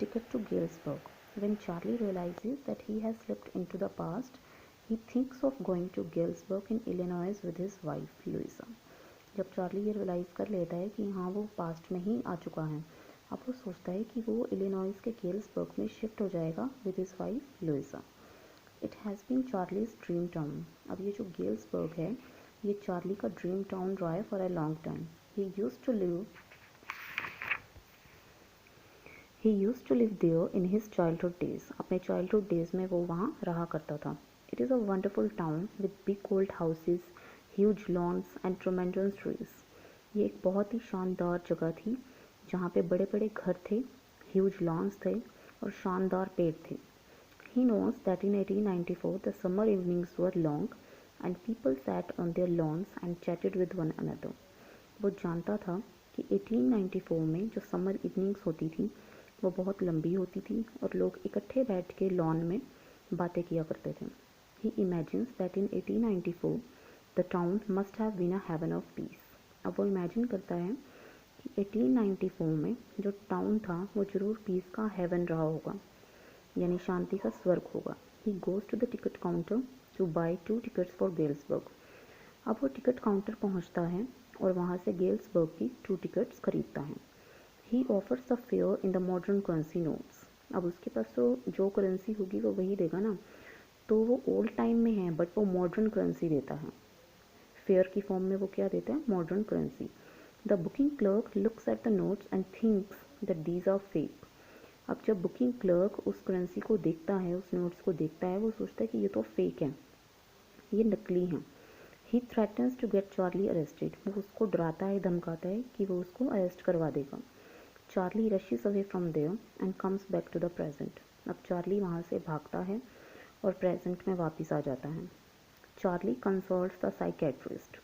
ticket to Galesburg. When Charlie realizes that he has slipped into the past, he thinks of going to Galesburg in Illinois with his wife, Louisa. जब Charlie ये realise कर लेता है कि हाँ वो past में ही आ चुका है, अब वो सोचता है कि वो इलिनॉइस के गेल्सबर्ग में शिफ्ट हो जाएगा with his wife Louisa. It has been Charlie's dream town. अब ये जो गेल्सबर्ग है ये चार्ली का ड्रीम टाउन रहा है for a long time. He used to live there in his childhood days. अपने चाइल्डहुड डेज में वो वहाँ रहा करता था. It is a wonderful town with big old houses, huge lawns and tremendous trees. ये एक बहुत ही शानदार जगह थी जहाँ पे बड़े बड़े घर थे, ह्यूज लॉन्स थे और शानदार पेड़ थे. He knows that in 1894 the summer evenings were long and people sat on their lawns and chatted with one another. वो जानता था कि 1894 में जो समर इवनिंग्स होती थी वो बहुत लंबी होती थी और लोग इकट्ठे बैठ के लॉन में बातें किया करते थे. He imagines that in 1894 the town must have been a heaven of peace. अब वो इमेजिन करता है कि 1894 में जो टाउन था वो ज़रूर पीस का हेवन रहा होगा, यानी शांति का स्वर्ग होगा. He goes to the ticket counter to buy 2 tickets for Galesburg. अब वो टिकट काउंटर पहुंचता है और वहाँ से गेल्सबर्ग की 2 टिकट्स खरीदता है. He offers the fare in the modern currency notes. अब उसके पास तो जो करेंसी होगी वो वही देगा ना, तो वो ओल्ड टाइम में है बट वो मॉडर्न करेंसी देता है. फेयर की फॉर्म में वो क्या देता है, modern currency. The booking clerk looks at the notes and thinks that these are fake. अब जब बुकिंग क्लर्क उस करेंसी को देखता है, उस नोट्स को देखता है, वो सोचता है कि ये तो फेक है, ये नकली हैं. He threatens to get Charlie arrested. वो उसको डराता है, धमकाता है कि वो उसको अरेस्ट करवा देगा. Charlie rushes away from there and comes back to the present. अब चार्ली वहाँ से भागता है और प्रेजेंट में वापस आ जाता है. Charlie consults the psychiatrist.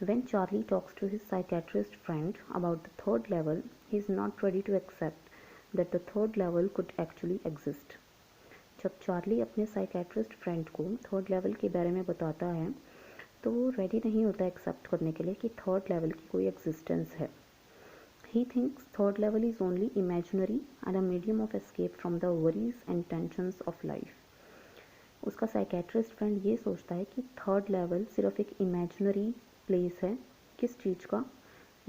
When Charlie talks to his psychiatrist friend about the third level, he is not ready to accept that the third level could actually exist. जब चार्ली अपने साइकेट्रिस्ट फ्रेंड को third level के बारे में बताता है तो वो रेडी नहीं होता एक्सेप्ट करने के लिए कि थर्ड लेवल की कोई एग्जिस्टेंस है. He thinks third level is only imaginary and a medium of escape from the worries and tensions of life. उसका साइकेट्रिस्ट फ्रेंड ये सोचता है कि थर्ड लेवल सिर्फ एक इमेजिनरी प्लेस है. किस चीज़ का,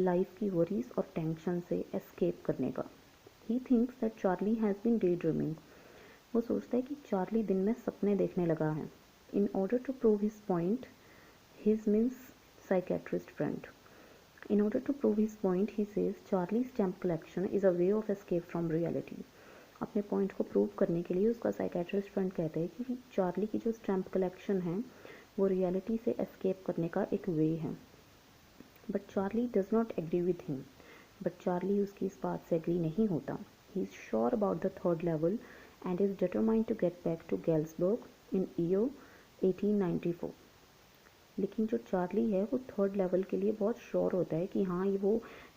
लाइफ की वरीज और टेंशन से एस्केप करने का. He thinks that Charlie has been daydreaming. वो सोचता है कि चार्ली दिन में सपने देखने लगा है. In order to prove his point, his means psychiatrist friend. In order to prove his point, he says Charlie's stamp collection is a way of escape from reality. अपने पॉइंट को प्रूव करने के लिए उसका साइकेट्रिस्ट फ्रेंड कहता है कि Charlie की जो स्टैम्प कलेक्शन है वो रियलिटी से एस्केप करने का एक वे है. But Charlie does not agree with him. But Charlie उसकी इस बात से एग्री नहीं होता. He is sure about the third level and is determined to get back to Galesburg in year 1894. लेकिन जो चार्ली है वो थर्ड लेवल के लिए बहुत श्योर होता है कि हाँ ये वो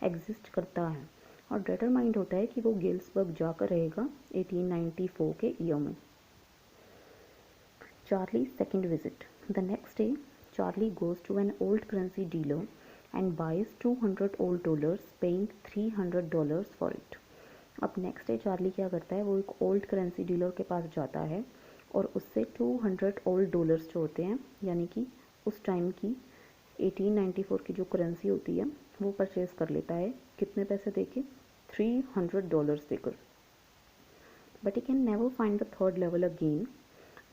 एग्जिस्ट करता है और डिटरमाइंड होता है कि वो गेल्सबर्ग जाकर रहेगा 1894 के ईयर में. Charlie second visit. The next day Charlie goes to an old currency dealer and buys 200 old dollars paying $300 for it. अब नेक्स्ट डे चार्ली क्या करता है, वो एक ओल्ड करेंसी डीलर के पास जाता है और उससे 200 ओल्ड डॉलर्स जो होते हैं, यानी कि उस टाइम की 1894 की जो करेंसी होती है वो परचेज़ कर लेता है. कितने पैसे देके, $300 देकर. But he can never find the third level again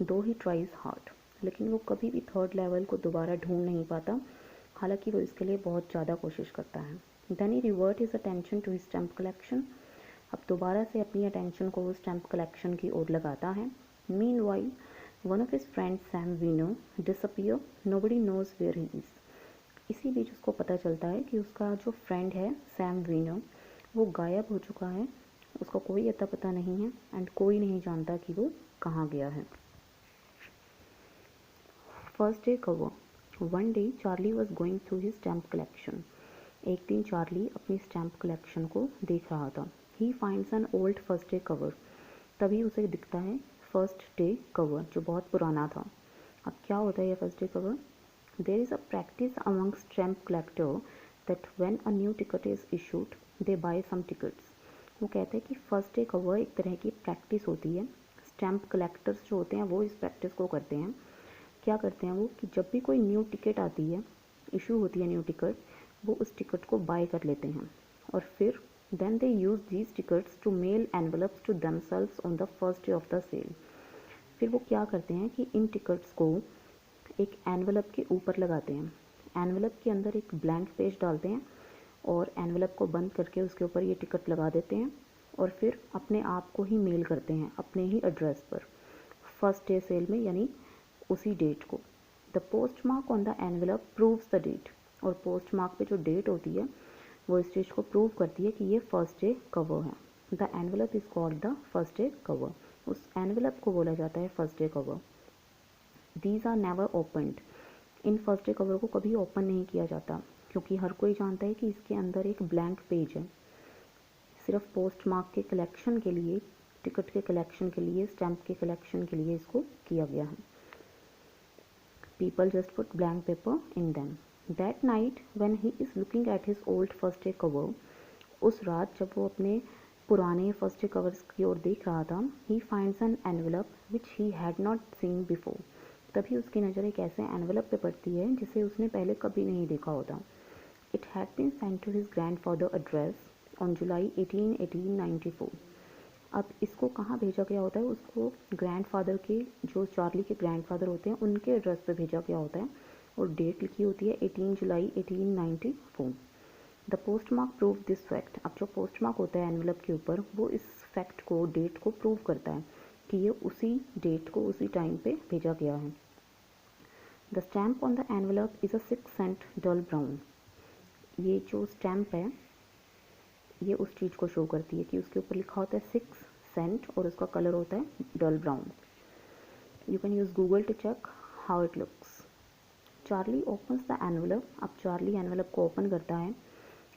दो ही ट्राइज हार्ड. लेकिन वो कभी भी थर्ड लेवल को दोबारा ढूंढ नहीं पाता, हालांकि वो इसके लिए बहुत ज़्यादा कोशिश करता है. Then he revert his attention to his stamp collection. अब दोबारा से अपनी अटेंशन को वो स्टैम्प कलेक्शन की ओर लगाता है. Meanwhile one of his friends Sam Vino disappear, nobody knows where he is. इसी बीच उसको पता चलता है कि उसका जो फ्रेंड है सैम वीनो वो गायब हो चुका है. उसका कोई अता पता नहीं है एंड कोई नहीं जानता कि वो कहाँ गया है. First day cover. One day Charlie was going through his stamp collection. एक दिन चार्ली अपनी स्टैम्प कलेक्शन को देख रहा था. He finds an old first day cover. तभी उसे दिखता है फर्स्ट डे कवर जो बहुत पुराना था. अब क्या होता है ये first day cover. There is a practice among stamp collector that when a new ticket is issued they buy some tickets. वो कहते हैं कि फर्स्ट डे कवर एक तरह की प्रैक्टिस होती है। स्टैम्प कलेक्टर्स जो होते हैं वो इस प्रैक्टिस को करते हैं। क्या करते हैं वो कि जब भी कोई न्यू टिकट आती है, इशू होती है न्यू टिकट, वो उस टिकट को बाय कर लेते हैं और फिर then they use these tickets to mail envelopes to themselves on the first day of the sale. फिर वो क्या करते हैं कि इन टिकट्स को एक एनवलप के ऊपर लगाते हैं। एनवलप के अंदर एक ब्लैंक पेज डालते हैं और एनवलप को बंद करके उसके ऊपर ये टिकट लगा देते हैं और फिर अपने आप को ही मेल करते हैं अपने ही एड्रेस पर फर्स्ट डे सेल में, यानी उसी डेट को। The post mark on the envelope proves the date, और पोस्ट मार्क पे जो डेट होती है वो इस चीज़ को प्रूव करती है कि ये फर्स्ट डे कवर है। The envelope is called the first day cover, उस एनवलप को बोला जाता है first day cover. These are never opened, इन फर्स्ट डे कवर को कभी ओपन नहीं किया जाता क्योंकि हर कोई जानता है कि इसके अंदर एक ब्लैंक पेज है। सिर्फ पोस्ट मार्क के कलेक्शन के लिए, टिकट के कलेक्शन के लिए, स्टैम्प के कलेक्शन के लिए इसको किया गया है। People just put blank paper in them. That night when he is looking at his old first day cover, उस रात जब वो अपने पुराने फर्स्ट डे कवर्स की ओर देख रहा था, he finds an envelope which he had not seen before. तभी उसकी नज़र एक ऐसे एनवलप पे पड़ती है जिसे उसने पहले कभी नहीं देखा होता। It had been sent to his grandfather address on July 18, 1894। अब इसको कहाँ भेजा गया होता है, उसको ग्रैंडफादर के, जो चार्ली के ग्रैंडफादर होते हैं, उनके एड्रेस पे भेजा गया होता है और डेट लिखी होती है 18 जुलाई 1894। The post mark prove this fact. अब जो पोस्ट मार्क होता है एनवलप के ऊपर, वो इस फैक्ट को, डेट को प्रूव करता है कि ये उसी डेट को उसी टाइम पे भेजा गया है। The stamp on the envelope is a 6 cent dull brown. ये जो स्टैम्प है ये उस चीज़ को शो करती है कि उसके ऊपर लिखा होता है 6 सेंट और उसका कलर होता है dull brown. You can use Google to check how it looks. Charlie opens the envelope. अब चार्ली एनवलप को ओपन करता है।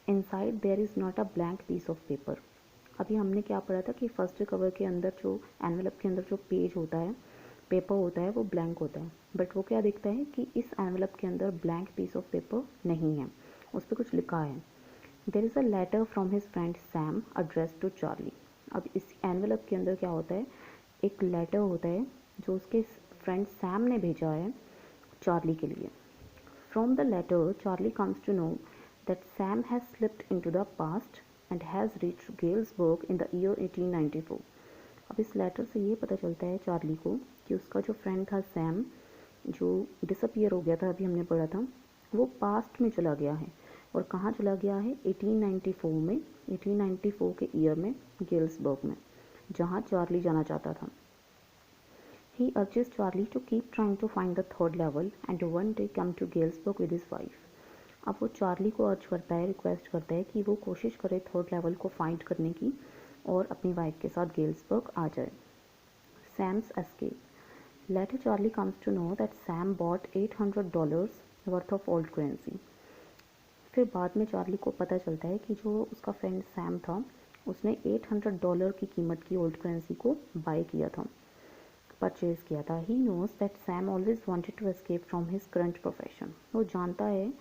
Inside there is not a blank piece of paper. अभी हमने क्या पढ़ा था कि फर्स्ट कवर के अंदर जो एनवलप के अंदर जो पेज होता है, पेपर होता है, वो ब्लैंक होता है। बट वो क्या दिखता है कि इस एनवलप के अंदर ब्लैंक पीस ऑफ पेपर नहीं है, उस पर कुछ लिखा है। There is a letter from his friend Sam address to Charlie. अब इस एनवलप के अंदर क्या होता है, एक लेटर होता है जो उसके फ्रेंड सैम ने भेजा है चार्ली के लिए। From the letter Charlie comes to know that Sam has slipped into the past and has reached Galesburg in the year 1894। अब इस लेटर से ये पता चलता है चार्ली को कि उसका जो फ्रेंड था सैम, जो डिसअपियर हो गया था, अभी हमने पढ़ा था, वो पास्ट में चला गया है। और कहाँ चला गया है, 1894 में, 1894 के ईयर में गेल्सबर्ग में, जहाँ चार्ली जाना चाहता था। He urges Charlie to keep trying to find the third level and one day come to Galesburg with his wife। अब वो चार्ली को अर्ज करता है, रिक्वेस्ट करता है कि वो कोशिश करे थर्ड लेवल को फाइंड करने की और अपनी वाइफ के साथ गेल्सबर्ग आ जाए। Sam's escape. Later Charlie comes to know that Sam bought $800 worth of old currency. फिर बाद में चार्ली को पता चलता है कि जो उसका फ्रेंड सैम था, उसने $800 की कीमत की ओल्ड करेंसी को बाय किया था, परचेज किया था। He knows that Sam always wanted to escape from his current profession. वो जानता है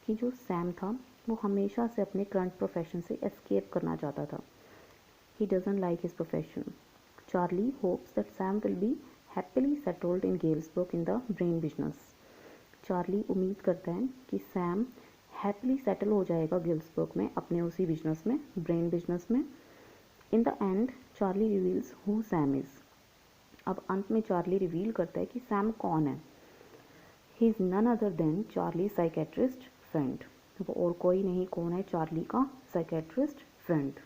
कि जो सैम था वो हमेशा से अपने करंट प्रोफेशन से एस्केप करना चाहता था। He doesn't like his profession. Charlie hopes that Sam will be happily settled in Galesburg in the brain business. Charlie उम्मीद करता है कि सैम हैप्पीली सेटल हो जाएगा गेल्सबर्ग में, अपने उसी बिजनेस में, ब्रेन बिजनेस में। In the end Charlie reveals who Sam is. अब अंत में चार्ली रिवील करता है कि सैम कौन है। He is none other than Charlie psychiatrist friend. वो और कोई नहीं, कौन है, चार्ली का साइकेट्रिस्ट फ्रेंड।